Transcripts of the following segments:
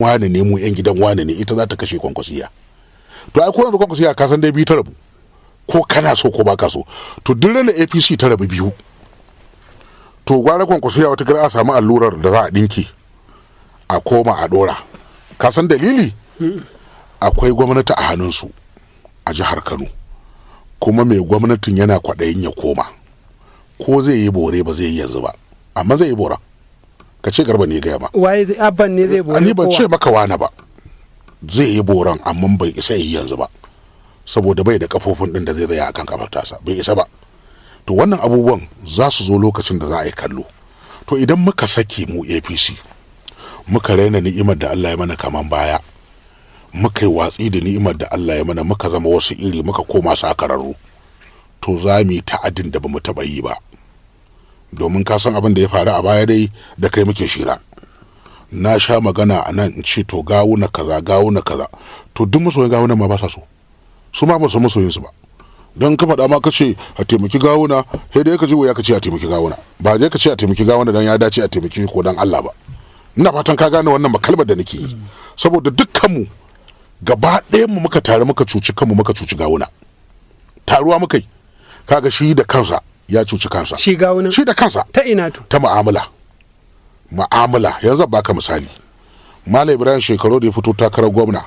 wane ne mu yan gidan wane ne ita za ta kashe Kwankwasiya. To ai ko yanzu Kwankwasiya ka san dai biyu ta rabu, ko kana so ko baka so. To duk ranar APC ta rabu biyu, to gwara Kwankwasiya wata kira a samu allurar da za a dinki a koma a dora. Ka san dalili? Akwai gwamnati a hannunsu a jihar Kano, kuma mai gwamnatin yana kwaɗayin ya koma. Ko zai yi bore ba zai yi yanzu ba, amma zai yi bora. Ka ce Garba ne gaya ma. Waye abban ne zai bore? Ni ban ce maka wani ba. Zai yi boran amma bai isa yi yanzu ba, saboda bai da kafofin din da zai tsaya akan kafar tasa, bai isa ba. To wannan abubuwan za su zo lokacin da za a yi kallo. To idan muka sake mu APC muka raina ni'imar da Allah ya mana kaman baya, muka yi watsi da ni'imar da Allah ya mana, muka zama wasu iri, muka koma sakararru, to za mu yi ta'adin da bamu taɓa yi ba. Domin ka san abin da ya faru a baya dai da kai muke shira. Na sha magana a nan in ce to gawuna kaza to duk masoyin gawuna ma ba sa so, su ma ba su masoyin su ba. Don ka faɗa ma ka ce a taimaki gawuna, sai dai ka ji waya ka ce a taimaki gawuna, ba je ka ce a taimaki gawuna dan ya dace a taimaki ko dan Allah ba. Ina fatan ka gane wannan makalmar da nake yi, saboda dukkanmu gaba ɗayan mu muka tare muka cuci kanmu, muka cuci gawuna. Taruwa muka yi, kaga shi da kansa ya cuci kansa, shi gawuna, shi da kansa. Ta ina to? Ta mu'amala yanzu baka misali. Malam Ibrahim shekaru da ya fito takarar gwamna,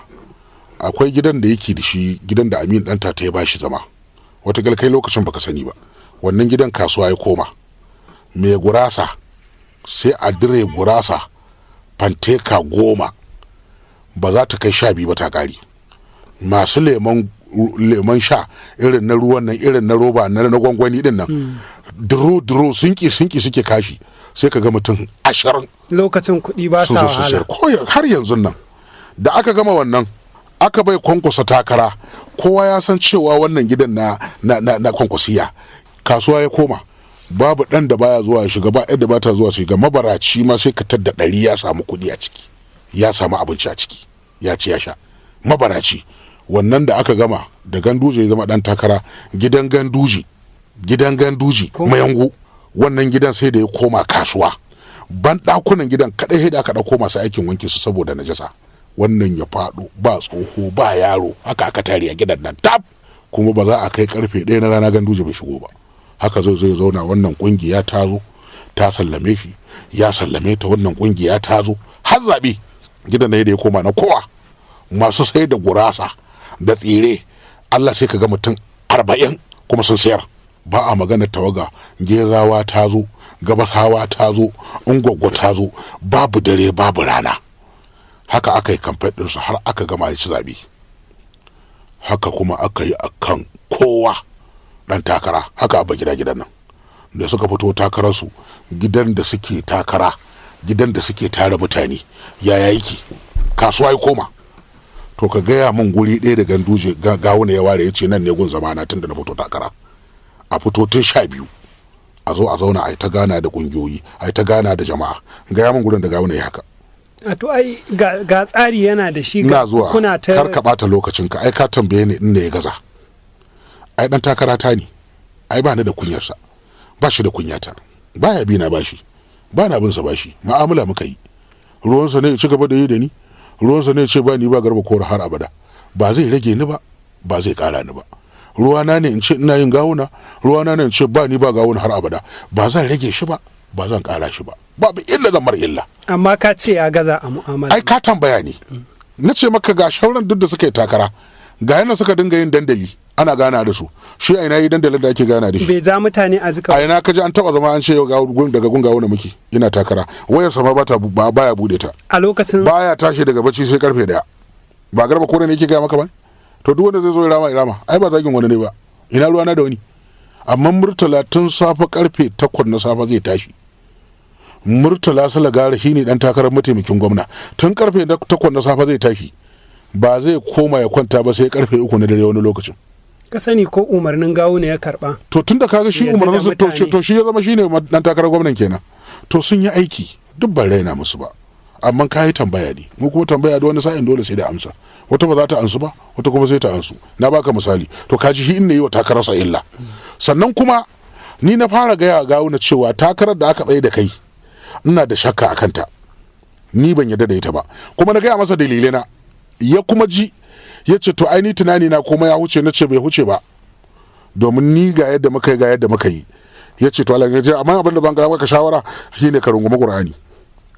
akwai gidan da yake da shi, gidan da Amin ɗanta ta ya bashi zama, wata kai lokacin baka sani ba. Wannan gidan kasuwa ya koma, mai gurasa sai a dire gurasa fanteka 10 ba za ta kai 12 ba ta kare. Masu lemon sha irin na ruwan nan, irin na roba na gwangwani din nan, duro sinki suke kashi, sai ka ga mutum 20 lokacin kuɗi ba sa wahala. Har yanzu nan da aka gama wannan aka bai Kwankwasa takara, kowa ya san cewa wannan gidan na Kwankwasiya kasuwa ya koma. Babu ɗan da baya zuwa shiga, ba yadda ba ta zuwa shiga. Mabaraci ma sai ka tadda 100 ya samu kuɗi a ciki, ya samu abinci a ciki, ya ci ya sha. Mabaraci wannan da aka gama da Ganduje ya zama ɗan takara, gidan Ganduje Mayango, wannan gidan sai da ya koma kasuwa. Ban ɗakunan gidan kaɗai sai da aka ɗauko masu aikin wanke su saboda najasa. Wannan ya faɗo, ba tsoho ba yaro, haka aka tare a gidan nan tab. Kuma ba za a kai karfe 1 na rana Ganduje bai shigo ba. Haka zai zauna, wannan kungiya ta zo ta sallame shi, ya sallame ta, wannan kungiya ta zo har zabe. Gidan ne da ya koma na kowa. Masu sai da gurasa da tsire, Allah sai ka ga mutum 40 kuma sun sayar. Ba a magana tawaga. Gerawa ta zo, gabasawa ta zo, ungwaggo ta zo, babu dare babu rana. Haka aka yi kamfen ɗinsu har aka gama ya ci zabe. Haka kuma aka yi akan kowa dan takara. Haka abba gidan nan da suka fito takararsu, gidan da suke takara, gidan da suke tare mutane, yaya yake? Kasuwa ya koma. To ka gaya min guri ɗaya da Ganduje gawuna ya ware ya ce nan ne gun zamana tun da na fito takara. A fito tun 12 a zo a zauna a yi ta gana da kungiyoyi, a yi ta gana da jama'a. Gaya min gurin da gawuna ya haka. A to ai ga tsari yana da shi, ga kuna ta har ka bata lokacin ka. Ai ka tambaye ni in ne ya gaza. Ai dan takara ta ne, ai ba ni da kunyarsa, ba shi da kunyata, baya bi na bashi, ba na bin sa bashi, mu'amala muka yi. Ruwansa ne ya ci gaba da yi da ni, ruwansa ne ya ce ba ni ba Garba Kora har abada, ba zai rage ni ba, ba zai kara ni ba. Ruwana ne in ce ina yin gawuna, ruwana ne in ce ba ni ba gawuna har abada, ba zan rage shi ba, ba zan kara shi ba, babu illa zan mar illa. Amma ka ce ya gaza a mu'amala. Ai ka tambaya ne, na ce maka ga shauran duk da suka yi takara, ga yana suka dinga yin dandali ana gana da su. Shi a ina yi dandalin da ake gana da shi? Bai ja mutane a zika. A ina kaji an taba zama an ce daga gun gawo na muke ina takara, wayar sama baya bude ta a lokacin, baya tashi daga bacci sai karfe 1. Ba Garba Kora ne yake gaya maka ba? To duk wanda zai zo ya rama ai ba zagin wani ne ba, ina ruwana da wani. Amma Murtala tun safe karfe 8 na safe zai tashi. Murtala Salagara shine dan takarar mataimakin gwamna, tun karfe 8 na safe zai tashi, ba zai koma ya kwanta ba sai karfe 3 na dare wani lokacin. Ka sani ko umarnin gawo ne ya karba? To tunda kaga shi umarnin su to shi ya zama shine dan takarar gwamnan kenan. To sun yi aiki, duk ban raina musu ba. Amma ka yi tambaya ne, mu kuma tambaya da wani sa'in dole sai da amsa. Wata ba za ta ansu ba, wata kuma sai ta ansu. Na baka misali, to kaji shi inda yi wa takararsa illa. Sannan kuma ni na fara gaya gawo na cewa takarar da aka tsaye da kai ina da shakka a kanta. ni ban yadda da ita ba, kuma na gaya masa dalilai na, ya kuma ji, ya ce to aini tunani na kuma ya huce. Na ce bai huce ba, domin ni ga yadda muka yi ga yadda muka yi. Ya ce to Allah ya ce amma abin da ban ga maka shawara shine ka rungumi Qur'ani,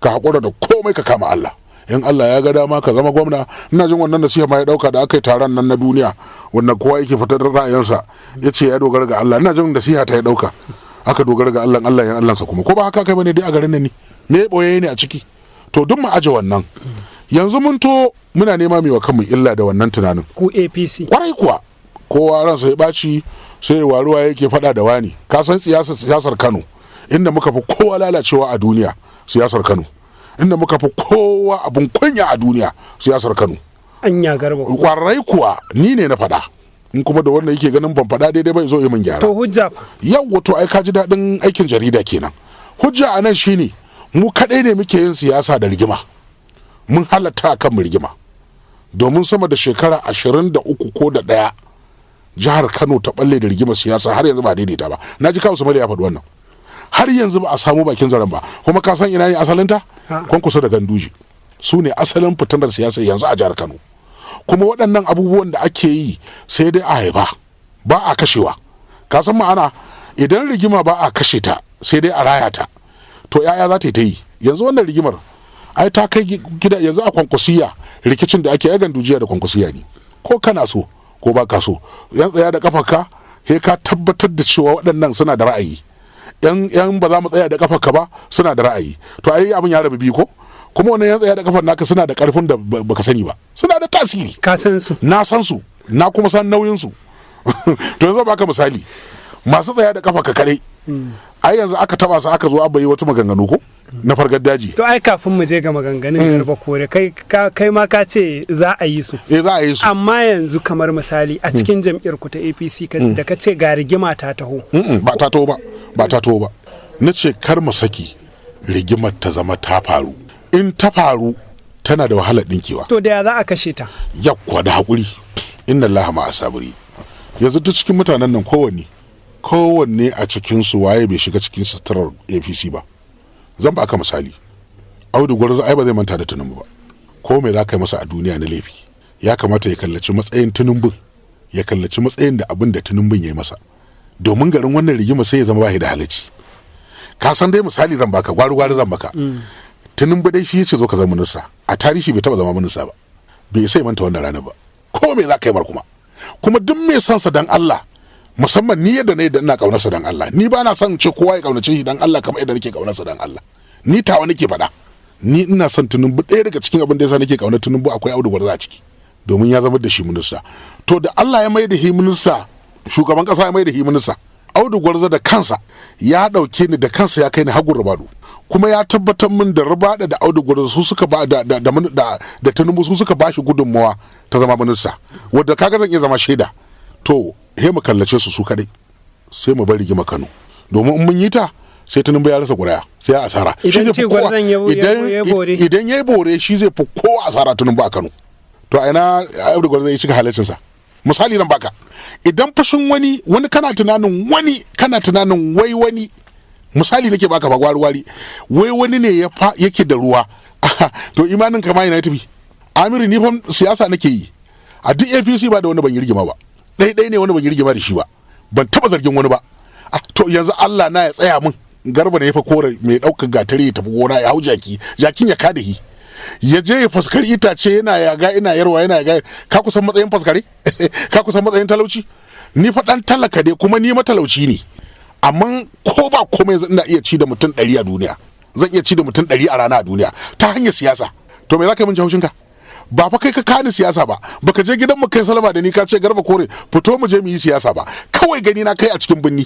ka hakura da komai ka kama Allah. In Allah ya ga dama ka zama gwamna. Ina jin wannan nasiha ma ya dauka da aka yi taron nan na duniya wanda kowa yake fitar da ra'ayinsa, ya ce ya dogara ga Allah. Ina jin nasiha ta ya dauka, aka dogara ga Allah, Allah ya Allahnsa kuma, ko ba haka kai bane dai a garin nan ne, me boye ne a ciki. To duk mu aje wannan, yanzu mun to muna nema mai wa kanmu illa da wannan tunanin. Ku APC Kwarai kuwa, kowa ransa ya baci sai waruwa yake fada da wani. Ka san siyasar Kano, inda muka fi kowa lalacewa a duniya siyasar Kano, inda muka fi kowa abun kunya a duniya siyasar Kano. Anya Garba Kwarai kuwa, ni ne na fada, in kuma da wanda yake ganin ban fada daidai bai zo yi min gyara. to hujja Yau to ai ka ji daɗin aikin jarida kenan. Hujja a nan shine mu kaɗai ne muke yin siyasa da rigima, mun halatta kan mu rigima, domin sama da shekara 23 ko da ɗaya jihar Kano ta balle da rigimar siyasa har yanzu ba daidaita ba. Na ji kawo Somaliya ya faɗi wannan, har yanzu ba a samu bakin zaren ba. Kuma ka san ina ne asalinta? Kwankwaso da Ganduje su ne asalin fitinar siyasa yanzu a jihar Kano. Kuma waɗannan abubuwan da ake yi sai dai a haifa, ba a kashewa. Ka san ma'ana, idan rigima ba a kashe ta sai dai a raya ta, to yaya za ta yi ta yi. Yanzu wannan rigimar ai ta kai gida yanzu a Kwankwasiya, rikicin da ake Gandujiya da Kwankwasiya ne, ko kana so ko ba ka so. Yan tsaya da kafarka sai ka tabbatar da cewa waɗannan suna da ra'ayi. Yan ba za mu tsaya da kafarka ba suna da ra'ayi. To ai abin ya rabu biyu ko, kuma wannan yan tsaya da kafar naka suna da karfin da baka sani ba, suna da tasiri. ka san su. Na san su, na kuma san nauyin su. To yanzu baka misali, masu tsaya da kafa ka kare, ai yanzu aka taba su aka zo abba yi wata maganganu ko na fargar daji. To ai kafin mu je ga maganganun Garba Kore, kai ma ka ce za a yi su. Za a yi su. Amma yanzu kamar misali a cikin jam'iyyar ku ta APC da ka ce ga rigima ta taho. Ba ta taho ba, ba ta taho ba. Na ce kar mu saki rigimar ta zama ta faru. In ta faru tana da wahalar dinkewa. To da ya za a kashe ta? Yakwa da haƙuri. Inna Allah ma asabiri. Yanzu duk cikin mutanen nan kowanne a cikin su waye bai shiga cikin suturar APC ba. Zan baka misali, Audu Gwarzo ai ba zai manta da Tinubu ba. Ko me za ka yi masa a duniya na laifi, ya kamata ya kallaci matsayin Tinubu, ya kallaci matsayin da abin da Tinubu ya yi masa, domin garin wannan rigima sai ya zama ba da halacci. Ka san dai misali zan baka, gwari zan baka. Tinubu dai shi yace zo ka zama minista, a tarihi bai taba zama minista ba, bai sai manta wannan rana ba. Ko me za ka yi mar kuma duk mai son sa dan Allah, musamman ni yadda ina kaunarsa dan Allah, ni ba na son ce kowa ya kaunace shi dan Allah kamar yadda nake kaunarsa dan Allah. Ni tawa nake faɗa, ni ina son Tinubu. Ɗaya daga cikin abin da yasa nake kaunar Tinubu akwai Audu Gwarzo a ciki, domin ya zama da shi minista. To da Allah ya mai da shi minista, shugaban kasa ya mai da shi minista, Audu Gwarzo da kansa ya dauke ni da kansa ya kai ni hagun Rubadu, kuma ya tabbatar min da Rubada da Audu Gwarzo su suka ba da Tinubu su suka ba shi gudunmawa ta zama minista, wanda kaga zan iya zama shaida. To he mu kallace su kadai, sai mu bar rigima Kano, domin in mun yi ta sai Tinubu ya rasa ƙuri'a, sai ya asara. Idan ya bore shi zai fi kowa asara Tinubu a Kano. To a ina Audu Gwarzo ya cika halaccinsa. Misali zan baka, idan fashin wani kana tunanin wani misali nake baka ba gwari wai wani ne yake da ruwa to imanin kama yana tafi. Amiru ni fa siyasa nake yi a duk APC, ba da wani ban yi rigima ba, ɗaya ne wani ban yi rigima da shi ba, ban taba zargin wani ba. To yanzu Allah na ya tsaya min, Garba ne ya fa kore mai ɗaukar gatari ya tafi gona ya hau jakin ya kada hi, ya je ya faskari itace yana yaga ina yarwa yana yaga. Ka kusan matsayin faskare ka kusan matsayin talauci. Ni fa dan talaka dai kuma ni matalauci ne, amma ko ba komai ina iya ci da mutum 100 a duniya, zan iya ci da mutum 100 a rana a duniya ta hanyar siyasa. To me za ka yi min haushinka? Ba fa kai ka kani siyasa ba, baka je gidan mu kai salama da ni ka ce Garba Kore fito mu je mu yi siyasa ba, kawai gani na kai a cikin binni